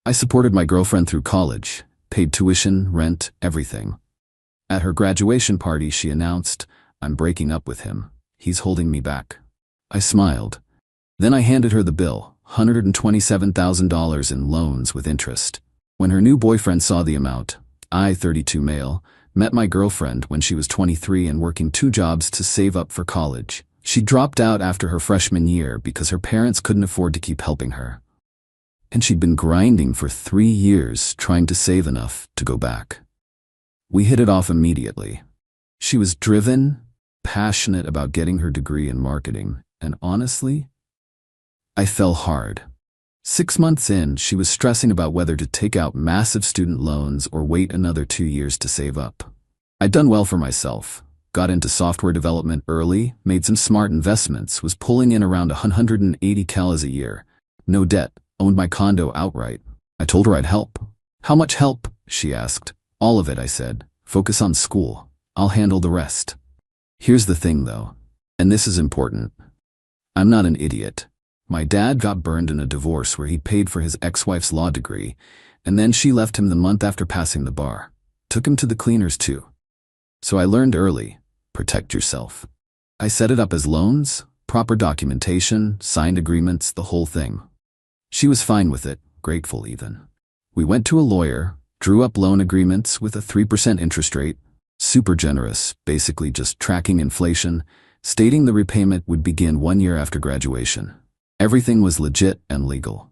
I supported my girlfriend through college, paid tuition, rent, everything. At her graduation party, she announced, "I'm breaking up with him. He's holding me back." I smiled. Then I handed her the bill, $127,000 in loans with interest. When her new boyfriend saw the amount, I, 32 male, met my girlfriend when she was 23 and working 2 jobs to save up for college. She dropped out after her freshman year because her parents couldn't afford to keep helping her. And she'd been grinding for 3 years trying to save enough to go back. We hit it off immediately. She was driven, passionate about getting her degree in marketing, and honestly, I fell hard. 6 months in, she was stressing about whether to take out massive student loans or wait another 2 years to save up. I'd done well for myself, got into software development early, made some smart investments, was pulling in around 180 CALs a year, no debt, owned my condo outright. I told her I'd help. "How much help?" she asked. "All of it," I said. "Focus on school. I'll handle the rest." Here's the thing though, and this is important. I'm not an idiot. My dad got burned in a divorce where he paid for his ex-wife's law degree, and then she left him the month after passing the bar. Took him to the cleaners too. So I learned early, protect yourself. I set it up as loans, proper documentation, signed agreements, the whole thing. She was fine with it, grateful even. We went to a lawyer, drew up loan agreements with a 3% interest rate, super generous, basically just tracking inflation, stating the repayment would begin 1 year after graduation. Everything was legit and legal.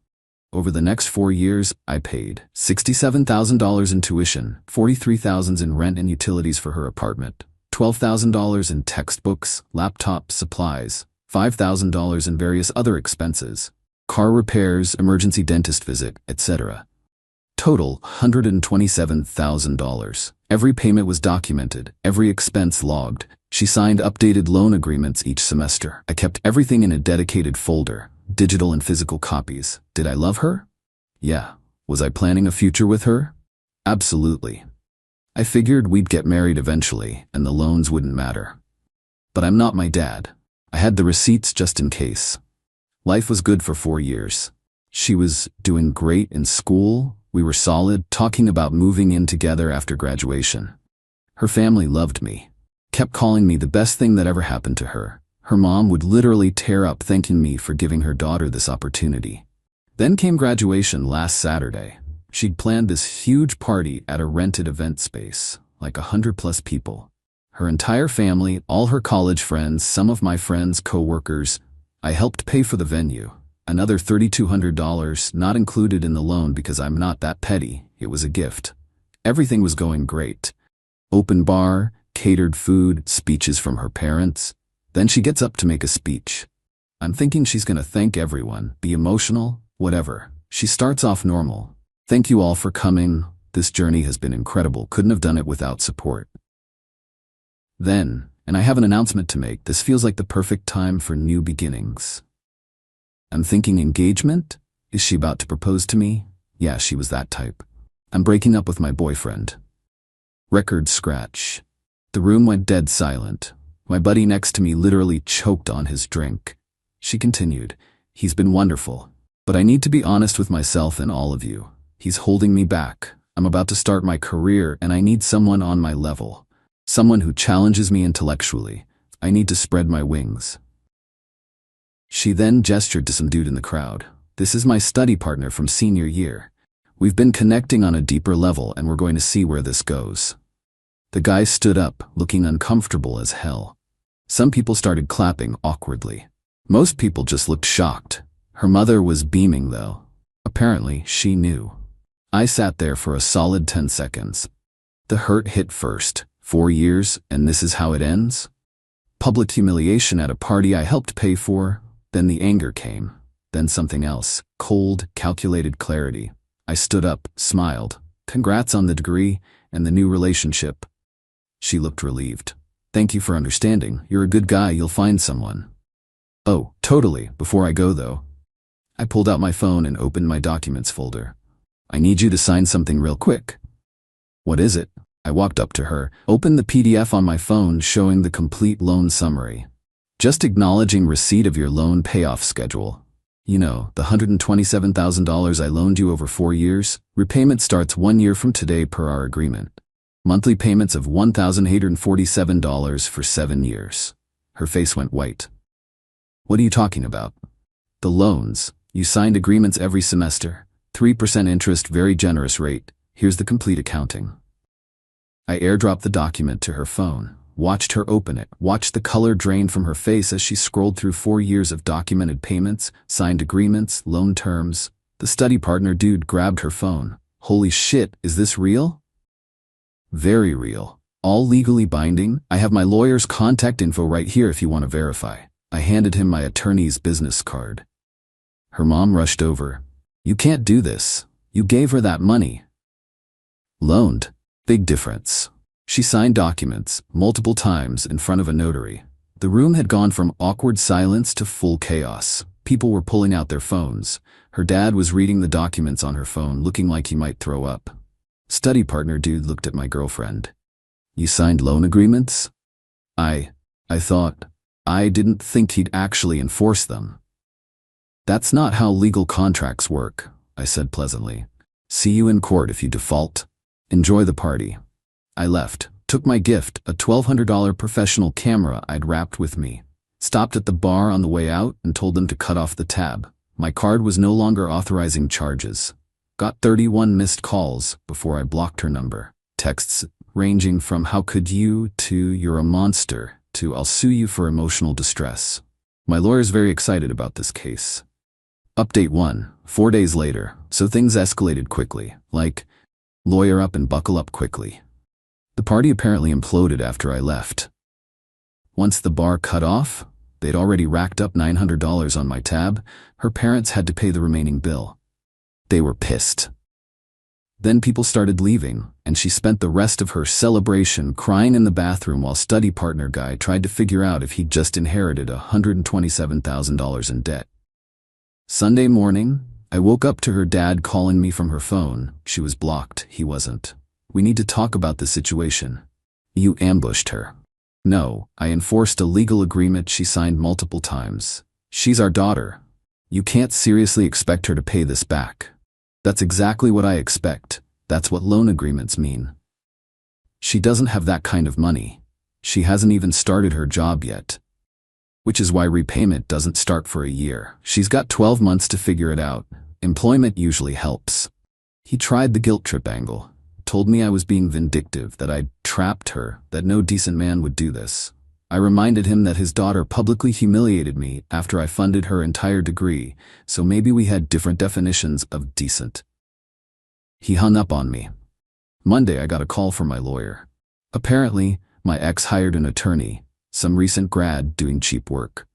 Over the next 4 years, I paid $67,000 in tuition, $43,000 in rent and utilities for her apartment, $12,000 in textbooks, laptop supplies, $5,000 in various other expenses, car repairs, emergency dentist visit, etc. Total, $127,000. Every payment was documented, every expense logged. She signed updated loan agreements each semester. I kept everything in a dedicated folder, digital and physical copies. Did I love her? Yeah. Was I planning a future with her? Absolutely. I figured we'd get married eventually and the loans wouldn't matter. But I'm not my dad. I had the receipts just in case. Life was good for 4 years. She was doing great in school. We were solid, talking about moving in together after graduation. Her family loved me, kept calling me the best thing that ever happened to her. Her mom would literally tear up thanking me for giving her daughter this opportunity. Then came graduation last Saturday. She'd planned this huge party at a rented event space, like 100+ people. Her entire family, all her college friends, some of my friends, co-workers. I helped pay for the venue. Another $3,200, not included in the loan because I'm not that petty. It was a gift. Everything was going great. Open bar, catered food, speeches from her parents. Then she gets up to make a speech. I'm thinking she's gonna thank everyone, be emotional, whatever. She starts off normal. "Thank you all for coming. This journey has been incredible. Couldn't have done it without support." Then, and I have an announcement to make, this feels like the perfect time for new beginnings. I'm thinking engagement? Is she about to propose to me? Yeah, she was that type. I'm breaking up with my boyfriend. Record scratch. The room went dead silent. My buddy next to me literally choked on his drink. She continued, "He's been wonderful. But I need to be honest with myself and all of you. He's holding me back. I'm about to start my career and I need someone on my level. Someone who challenges me intellectually. I need to spread my wings." She then gestured to some dude in the crowd. "This is my study partner from senior year. We've been connecting on a deeper level and we're going to see where this goes." The guy stood up, looking uncomfortable as hell. Some people started clapping awkwardly. Most people just looked shocked. Her mother was beaming though. Apparently, she knew. I sat there for a solid 10 seconds. The hurt hit first. 4 years, and this is how it ends? Public humiliation at a party I helped pay for. Then the anger came. Then something else. Cold, calculated clarity. I stood up, smiled. "Congrats on the degree and the new relationship." She looked relieved. "Thank you for understanding. You're a good guy. You'll find someone." "Oh, totally. Before I go though." I pulled out my phone and opened my documents folder. "I need you to sign something real quick." "What is it?" I walked up to her, opened the PDF on my phone showing the complete loan summary. "Just acknowledging receipt of your loan payoff schedule." You know, the $127,000 I loaned you over 4 years? Repayment starts 1 year from today per our agreement. Monthly payments of $1,847 for 7 years. Her face went white. What are you talking about? The loans. You signed agreements every semester. 3% interest, very generous rate. Here's the complete accounting. I airdropped the document to her phone, watched her open it, watched the color drain from her face as she scrolled through 4 years of documented payments, signed agreements, loan terms. The study partner dude grabbed her phone. Holy shit, is this real? Very real. All legally binding. I have my lawyer's contact info right here if you want to verify. I handed him my attorney's business card. Her mom rushed over. You can't do this. You gave her that money. Loaned. Big difference. She signed documents multiple times in front of a notary. The room had gone from awkward silence to full chaos. People were pulling out their phones. Her dad was reading the documents on her phone, looking like he might throw up. Study partner dude looked at my girlfriend. You signed loan agreements? I thought. I didn't think he'd actually enforce them. That's not how legal contracts work, I said pleasantly. See you in court if you default. Enjoy the party. I left, took my gift, a $1,200 professional camera I'd wrapped with me, stopped at the bar on the way out and told them to cut off the tab. My card was no longer authorizing charges. Got 31 missed calls before I blocked her number. Texts ranging from "how could you" to "you're a monster" to "I'll sue you for emotional distress. My lawyer's very excited about this case. Update 1, 4 days later, so things escalated quickly, like, lawyer up and buckle up quickly. The party apparently imploded after I left. Once the bar cut off, they'd already racked up $900 on my tab. Her parents had to pay the remaining bill. They were pissed. Then people started leaving, and she spent the rest of her celebration crying in the bathroom while study partner guy tried to figure out if he'd just inherited $127,000 in debt. Sunday morning, I woke up to her dad calling me from her phone. She was blocked, he wasn't. We need to talk about the situation. You ambushed her. No, I enforced a legal agreement she signed multiple times. She's our daughter. You can't seriously expect her to pay this back. That's exactly what I expect. That's what loan agreements mean. She doesn't have that kind of money. She hasn't even started her job yet. Which is why repayment doesn't start for a year. She's got 12 months to figure it out. Employment usually helps. He tried the guilt trip angle. Told me I was being vindictive, that I'd trapped her, that no decent man would do this. I reminded him that his daughter publicly humiliated me after I funded her entire degree, so maybe we had different definitions of decent. He hung up on me. Monday I got a call from my lawyer. Apparently, my ex hired an attorney, some recent grad doing cheap work.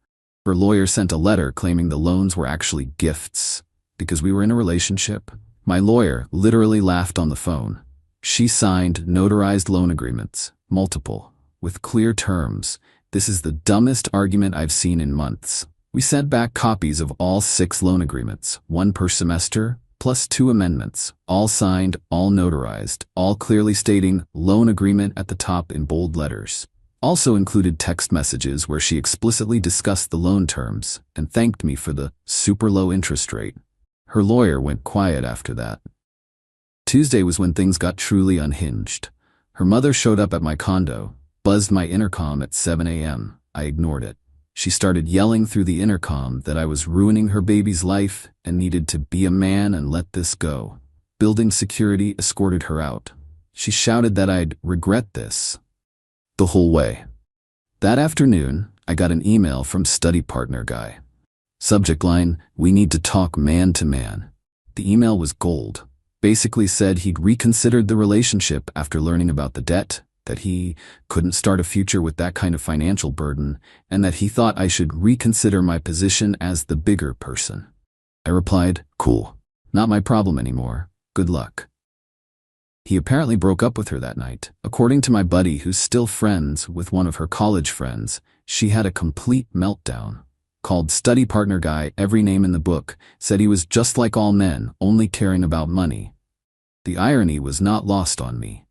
Her lawyer sent a letter claiming the loans were actually gifts, because we were in a relationship. My lawyer literally laughed on the phone. She signed notarized loan agreements, multiple, with clear terms. This is the dumbest argument I've seen in months. We sent back copies of all 6 loan agreements, 1 per semester, plus 2 amendments, all signed, all notarized, all clearly stating loan agreement at the top in bold letters. Also included text messages where she explicitly discussed the loan terms and thanked me for the super low interest rate. Her lawyer went quiet after that. Tuesday was when things got truly unhinged. Her mother showed up at my condo, buzzed my intercom at 7 a.m. I ignored it. She started yelling through the intercom that I was ruining her baby's life and needed to be a man and let this go. Building security escorted her out. She shouted that I'd regret this the whole way. That afternoon, I got an email from study partner guy. Subject line, "We need to talk man to man." The email was gold. Basically said he'd reconsidered the relationship after learning about the debt, that he couldn't start a future with that kind of financial burden, and that he thought I should reconsider my position as the bigger person. I replied, "Cool. Not my problem anymore. Good luck." He apparently broke up with her that night. According to my buddy who's still friends with one of her college friends, she had a complete meltdown. Called study partner guy every name in the book, said he was just like all men, only caring about money. The irony was not lost on me.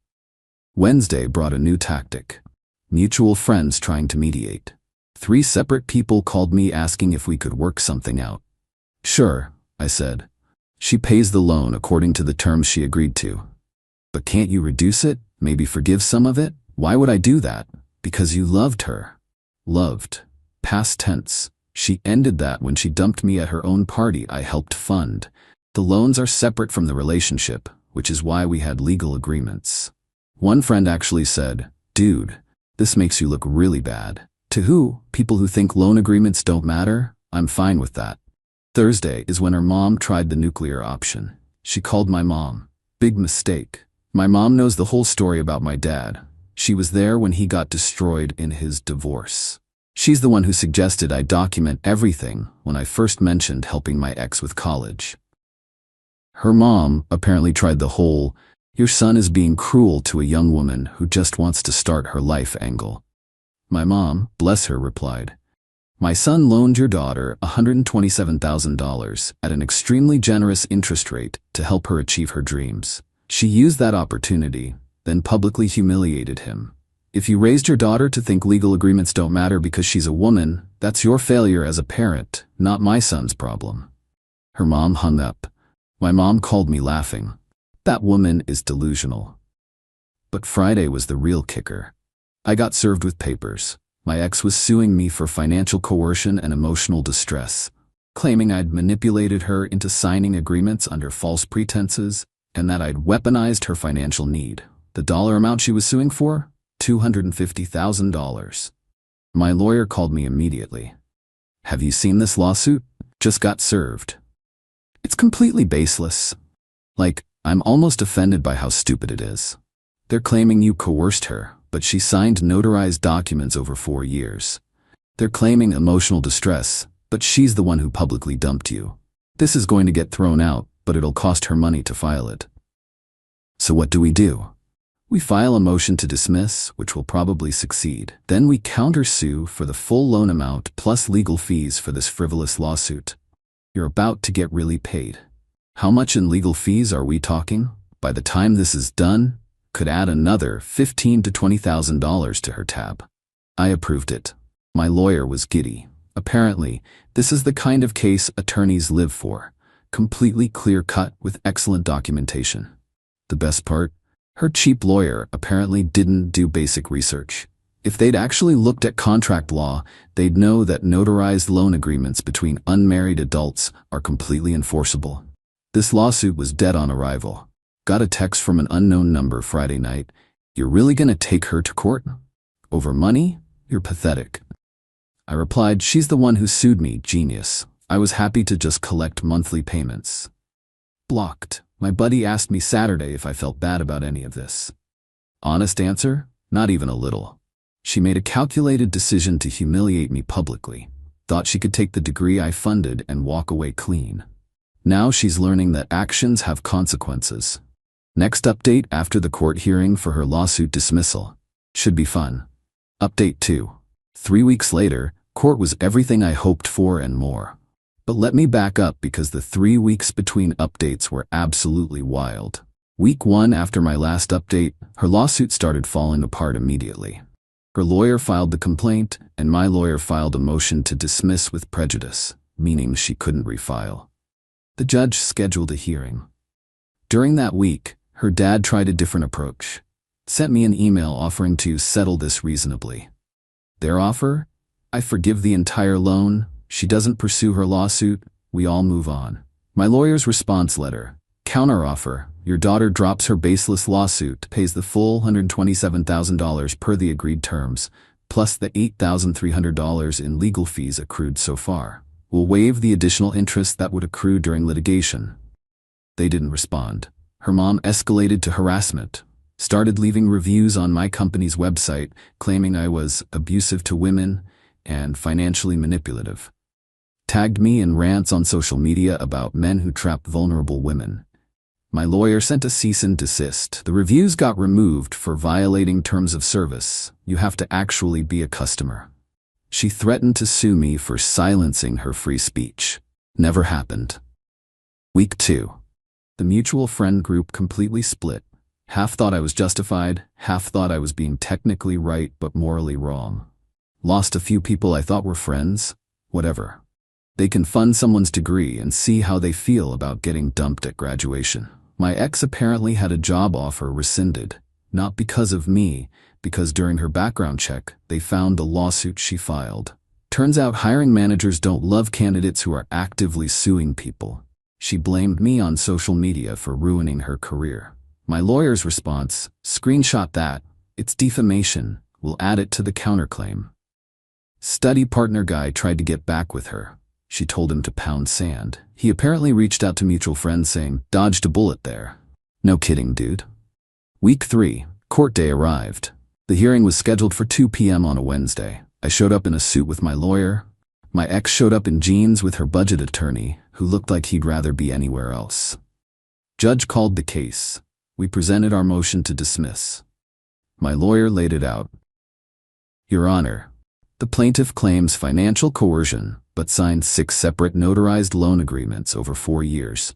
Wednesday brought a new tactic. Mutual friends trying to mediate. 3 separate people called me asking if we could work something out. Sure, I said. She pays the loan according to the terms she agreed to. But can't you reduce it? Maybe forgive some of it? Why would I do that? Because you loved her. Loved. Past tense. She ended that when she dumped me at her own party I helped fund. The loans are separate from the relationship, which is why we had legal agreements. One friend actually said, "Dude, this makes you look really bad." To who? People who think loan agreements don't matter? I'm fine with that. Thursday is when her mom tried the nuclear option. She called my mom. Big mistake. My mom knows the whole story about my dad. She was there when he got destroyed in his divorce. She's the one who suggested I document everything when I first mentioned helping my ex with college. Her mom apparently tried the whole, "Your son is being cruel to a young woman who just wants to start her life" angle. My mom, bless her, replied, "My son loaned your daughter $127,000 at an extremely generous interest rate to help her achieve her dreams. She used that opportunity, then publicly humiliated him. If you raised your daughter to think legal agreements don't matter because she's a woman, that's your failure as a parent, not my son's problem." Her mom hung up. My mom called me laughing. That woman is delusional. But Friday was the real kicker. I got served with papers. My ex was suing me for financial coercion and emotional distress, claiming I'd manipulated her into signing agreements under false pretenses and that I'd weaponized her financial need. The dollar amount she was suing for? $250,000. My lawyer called me immediately. "Have you seen this lawsuit? Just got served." It's completely baseless. I'm almost offended by how stupid it is. They're claiming you coerced her, but she signed notarized documents over 4 years. They're claiming emotional distress, but she's the one who publicly dumped you. This is going to get thrown out, but it'll cost her money to file it. So what do? We file a motion to dismiss, which will probably succeed. Then we countersue for the full loan amount plus legal fees for this frivolous lawsuit. You're about to get really paid. How much in legal fees are we talking? By the time this is done, could add another $15,000 to $20,000 to her tab. I approved it. My lawyer was giddy. Apparently, this is the kind of case attorneys live for. Completely clear-cut with excellent documentation. The best part? Her cheap lawyer apparently didn't do basic research. If they'd actually looked at contract law, they'd know that notarized loan agreements between unmarried adults are completely enforceable. This lawsuit was dead on arrival. Got a text from an unknown number Friday night. "You're really gonna take her to court? Over money? You're pathetic." I replied, "She's the one who sued me, genius. I was happy to just collect monthly payments." Blocked. My buddy asked me Saturday if I felt bad about any of this. Honest answer? Not even a little. She made a calculated decision to humiliate me publicly. Thought she could take the degree I funded and walk away clean. Now she's learning that actions have consequences. Next update after the court hearing for her lawsuit dismissal. Should be fun. Update 2. 3 weeks later, court was everything I hoped for and more. But let me back up because the 3 weeks between updates were absolutely wild. Week 1 after my last update, her lawsuit started falling apart immediately. Her lawyer filed the complaint, and my lawyer filed a motion to dismiss with prejudice, meaning she couldn't refile. The judge scheduled a hearing. During that week, her dad tried a different approach. Sent me an email offering to settle this reasonably. Their offer? I forgive the entire loan. She doesn't pursue her lawsuit. We all move on. My lawyer's response letter. Counteroffer. Your daughter drops her baseless lawsuit, pays the full $127,000 per the agreed terms, plus the $8,300 in legal fees accrued so far. We'll waive the additional interest that would accrue during litigation. They didn't respond. Her mom escalated to harassment. Started leaving reviews on my company's website, claiming I was abusive to women and financially manipulative. Tagged me in rants on social media about men who trap vulnerable women. My lawyer sent a cease and desist. The reviews got removed for violating terms of service. You have to actually be a customer. She threatened to sue me for silencing her free speech. Never happened. Week 2. The mutual friend group completely split. Half thought I was justified, half thought I was being technically right but morally wrong. Lost a few people I thought were friends. Whatever. They can fund someone's degree and see how they feel about getting dumped at graduation. My ex apparently had a job offer rescinded, not because of me, because during her background check, they found the lawsuit she filed. Turns out hiring managers don't love candidates who are actively suing people. She blamed me on social media for ruining her career. My lawyer's response: screenshot that. It's defamation. We'll add it to the counterclaim. Study partner guy tried to get back with her. She told him to pound sand. He apparently reached out to mutual friends saying, dodged a bullet there. No kidding, dude. Week 3, court day arrived. The hearing was scheduled for 2 p.m. on a Wednesday. I showed up in a suit with my lawyer. My ex showed up in jeans with her budget attorney, who looked like he'd rather be anywhere else. Judge called the case. We presented our motion to dismiss. My lawyer laid it out. Your Honor, the plaintiff claims financial coercion, but signed 6 separate notarized loan agreements over 4 years.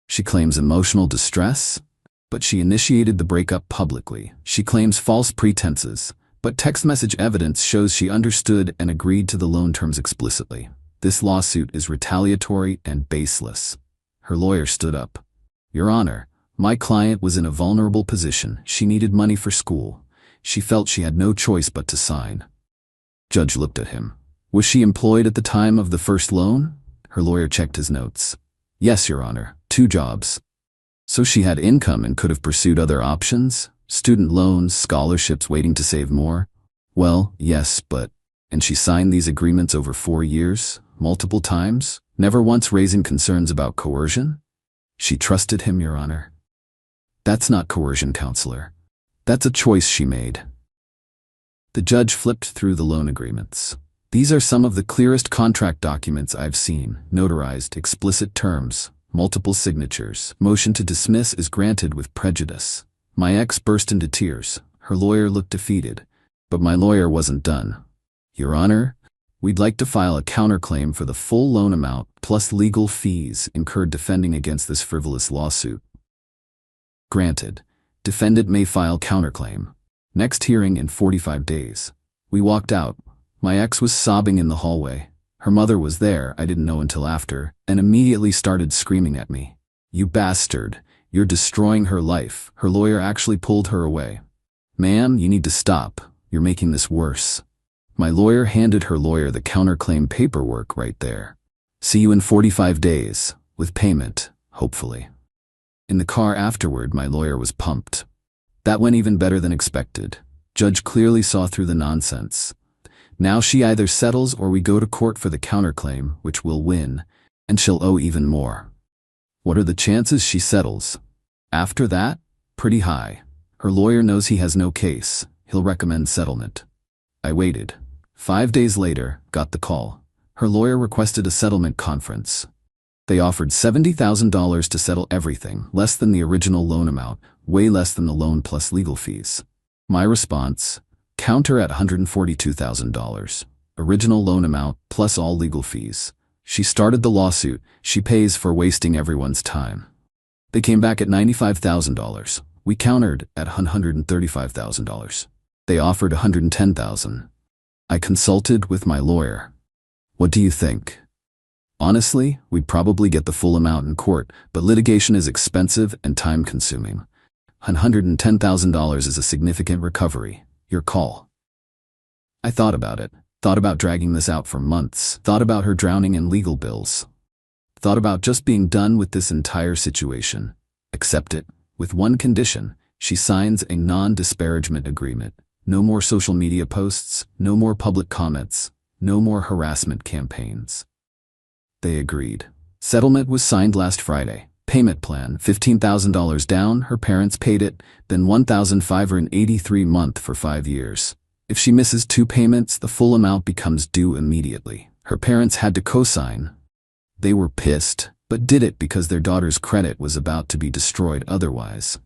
She claims emotional distress, but she initiated the breakup publicly. She claims false pretenses, but text message evidence shows she understood and agreed to the loan terms explicitly. This lawsuit is retaliatory and baseless. Her lawyer stood up. Your Honor, my client was in a vulnerable position. She needed money for school. She felt she had no choice but to sign. Judge looked at him. Was she employed at the time of the first loan? Her lawyer checked his notes. Yes, Your Honor, 2 jobs. So she had income and could have pursued other options? Student loans, scholarships, waiting to save more? Well, yes, but... And she signed these agreements over 4 years, multiple times, never once raising concerns about coercion? She trusted him, Your Honor. That's not coercion, counselor. That's a choice she made. The judge flipped through the loan agreements. These are some of the clearest contract documents I've seen. Notarized, explicit terms, multiple signatures. Motion to dismiss is granted with prejudice. My ex burst into tears. Her lawyer looked defeated. But my lawyer wasn't done. Your Honor, we'd like to file a counterclaim for the full loan amount plus legal fees incurred defending against this frivolous lawsuit. Granted. Defendant may file counterclaim. Next hearing in 45 days. We walked out. My ex was sobbing in the hallway. Her mother was there, I didn't know until after, and immediately started screaming at me. You bastard, you're destroying her life. Her lawyer actually pulled her away. Ma'am, you need to stop. You're making this worse. My lawyer handed her lawyer the counterclaim paperwork right there. See you in 45 days, with payment, hopefully. In the car afterward, my lawyer was pumped. That went even better than expected. Judge clearly saw through the nonsense. Now she either settles or we go to court for the counterclaim, which we'll win, and she'll owe even more. What are the chances she settles? After that, pretty high. Her lawyer knows he has no case. He'll recommend settlement. I waited. 5 days later, got the call. Her lawyer requested a settlement conference. They offered $70,000 to settle everything, less than the original loan amount, way less than the loan plus legal fees. My response: counter at $142,000. Original loan amount plus all legal fees. She started the lawsuit. She pays for wasting everyone's time. They came back at $95,000. We countered at $135,000. They offered $110,000. I consulted with my lawyer. What do you think? Honestly, we'd probably get the full amount in court, but litigation is expensive and time-consuming. $110,000 is a significant recovery. Your call. I thought about it. Thought about dragging this out for months. Thought about her drowning in legal bills. Thought about just being done with this entire situation. Accept it, with one condition. She signs a non-disparagement agreement. No more social media posts, no more public comments, no more harassment campaigns. They agreed. Settlement was signed last Friday. Payment plan, $15,000 down, her parents paid it, then $1,583 a month for 5 years. If she misses 2 payments, the full amount becomes due immediately. Her parents had to co-sign. They were pissed, but did it because their daughter's credit was about to be destroyed otherwise.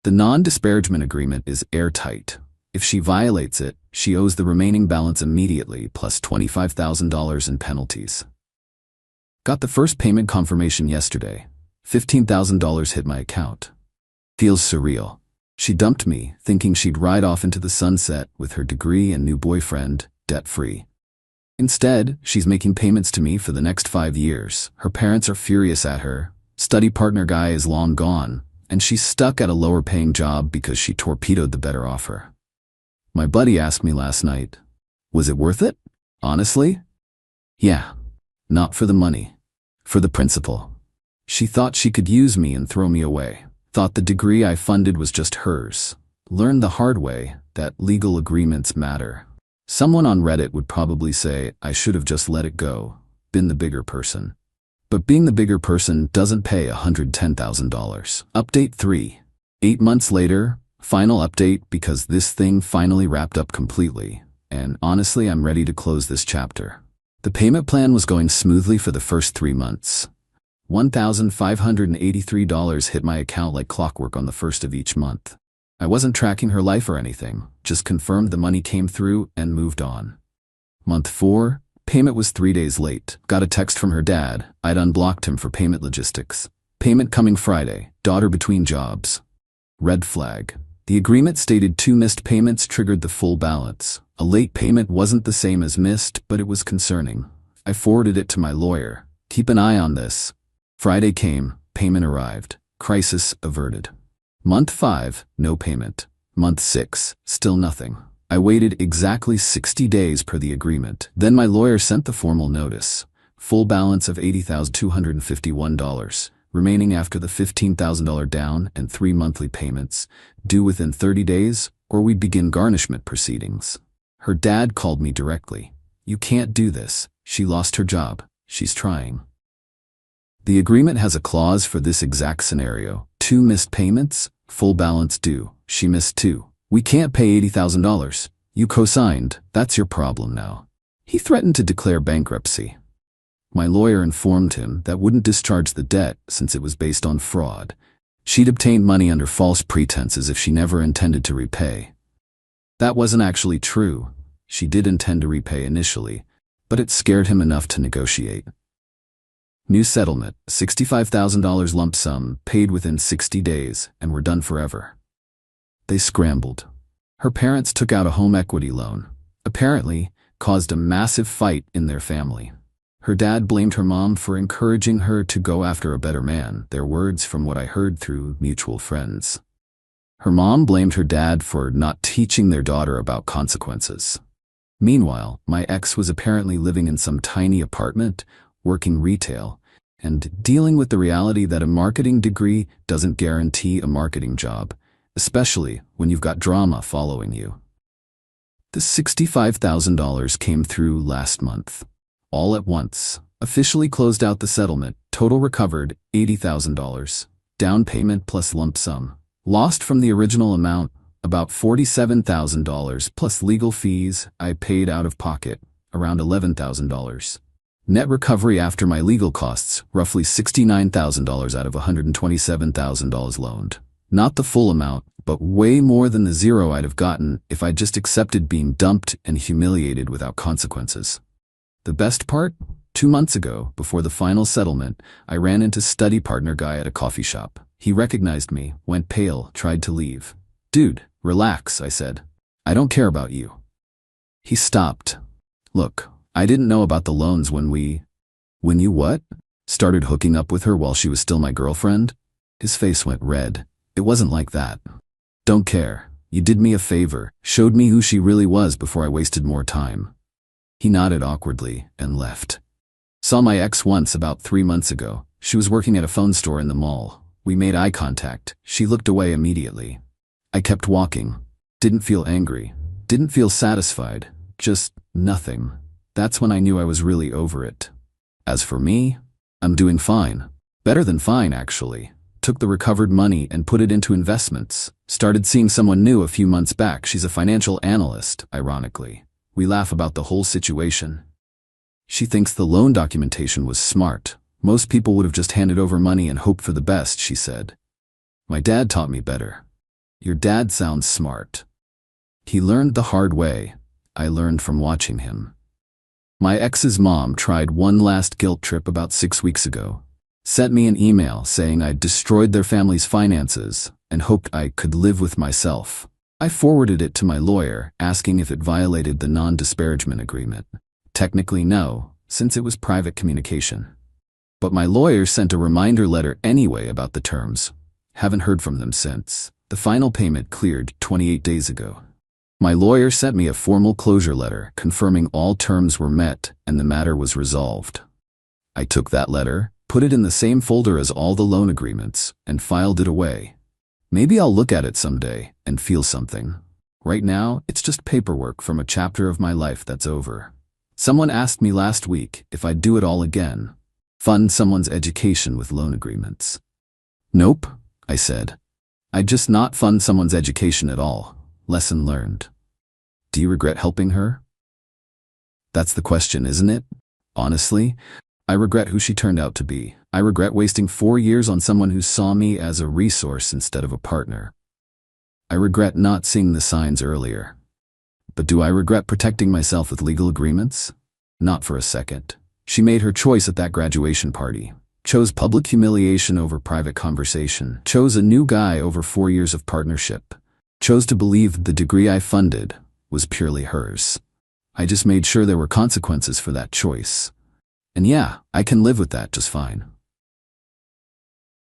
The non-disparagement agreement is airtight. If she violates it, she owes the remaining balance immediately plus $25,000 in penalties. Got the first payment confirmation yesterday. $15,000 hit my account. Feels surreal. She dumped me, thinking she'd ride off into the sunset with her degree and new boyfriend, debt-free. Instead, she's making payments to me for the next 5 years. Her parents are furious at her. Study partner guy is long gone, and she's stuck at a lower-paying job because she torpedoed the better offer. My buddy asked me last night, was it worth it? Honestly? Yeah. Not for the money. For the principle. She thought she could use me and throw me away. Thought the degree I funded was just hers. Learned the hard way that legal agreements matter. Someone on Reddit would probably say, I should have just let it go, been the bigger person. But being the bigger person doesn't pay $110,000. Update 3. 8 months later, final update because this thing finally wrapped up completely. And honestly, I'm ready to close this chapter. The payment plan was going smoothly for the first 3 months. $1,583 hit my account like clockwork on the first of each month. I wasn't tracking her life or anything, just confirmed the money came through and moved on. Month 4, payment was 3 days late. Got a text from her dad. I'd unblocked him for payment logistics. Payment coming Friday. Daughter between jobs. Red flag. The agreement stated 2 missed payments triggered the full balance. A late payment wasn't the same as missed, but it was concerning. I forwarded it to my lawyer. Keep an eye on this. Friday came, payment arrived. Crisis averted. Month 5, no payment. Month 6, still nothing. I waited exactly 60 days per the agreement. Then my lawyer sent the formal notice. Full balance of $80,251, remaining after the $15,000 down and 3 monthly payments, due within 30 days, or we'd begin garnishment proceedings. Her dad called me directly. You can't do this. She lost her job. She's trying. The agreement has a clause for this exact scenario. 2 missed payments, full balance due. She missed 2. We can't pay $80,000. You co-signed. That's your problem now. He threatened to declare bankruptcy. My lawyer informed him that wouldn't discharge the debt since it was based on fraud. She'd obtained money under false pretenses if she never intended to repay. That wasn't actually true. She did intend to repay initially, but it scared him enough to negotiate. New settlement, $65,000 lump sum, paid within 60 days, and we're done forever. They scrambled. Her parents took out a home equity loan. Apparently, caused a massive fight in their family. Her dad blamed her mom for encouraging her to go after a better man, their words from what I heard through mutual friends. Her mom blamed her dad for not teaching their daughter about consequences. Meanwhile, my ex was apparently living in some tiny apartment, working retail, and dealing with the reality that a marketing degree doesn't guarantee a marketing job, especially when you've got drama following you. The $65,000 came through last month. All at once. Officially closed out the settlement. Total recovered, $80,000. Down payment plus lump sum. Lost from the original amount, about $47,000 plus legal fees I paid out of pocket, around $11,000. Net recovery after my legal costs, roughly $69,000 out of $127,000 loaned. Not the full amount, but way more than the zero I'd have gotten if I'd just accepted being dumped and humiliated without consequences. The best part? 2 months ago, before the final settlement, I ran into study partner guy at a coffee shop. He recognized me, went pale, tried to leave. Dude, relax, I said. I don't care about you. He stopped. Look, I didn't know about the loans when you what? Started hooking up with her while she was still my girlfriend? His face went red. It wasn't like that. Don't care. You did me a favor, showed me who she really was before I wasted more time. He nodded awkwardly and left. Saw my ex once about 3 months ago. She was working at a phone store in the mall. We made eye contact. She looked away immediately. I kept walking. Didn't feel angry. Didn't feel satisfied. Just nothing. That's when I knew I was really over it. As for me, I'm doing fine. Better than fine, actually. Took the recovered money and put it into investments. Started seeing someone new a few months back. She's a financial analyst, ironically. We laugh about the whole situation. She thinks the loan documentation was smart. Most people would have just handed over money and hoped for the best, she said. My dad taught me better. Your dad sounds smart. He learned the hard way. I learned from watching him. My ex's mom tried one last guilt trip about 6 weeks ago. Sent me an email saying I'd destroyed their family's finances and hoped I could live with myself. I forwarded it to my lawyer, asking if it violated the non-disparagement agreement. Technically no, since it was private communication. But my lawyer sent a reminder letter anyway about the terms. Haven't heard from them since. The final payment cleared 28 days ago. My lawyer sent me a formal closure letter confirming all terms were met and the matter was resolved. I took that letter, put it in the same folder as all the loan agreements, and filed it away. Maybe I'll look at it someday and feel something. Right now, it's just paperwork from a chapter of my life that's over. Someone asked me last week if I'd do it all again. Fund someone's education with loan agreements. Nope, I said. I'd just not fund someone's education at all. Lesson learned. Do you regret helping her? That's the question, isn't it? Honestly, I regret who she turned out to be. I regret wasting 4 years on someone who saw me as a resource instead of a partner. I regret not seeing the signs earlier. But do I regret protecting myself with legal agreements? Not for a second. She made her choice at that graduation party. Chose public humiliation over private conversation. Chose a new guy over 4 years of partnership. Chose to believe the degree I funded was purely hers. I just made sure there were consequences for that choice. And yeah, I can live with that just fine.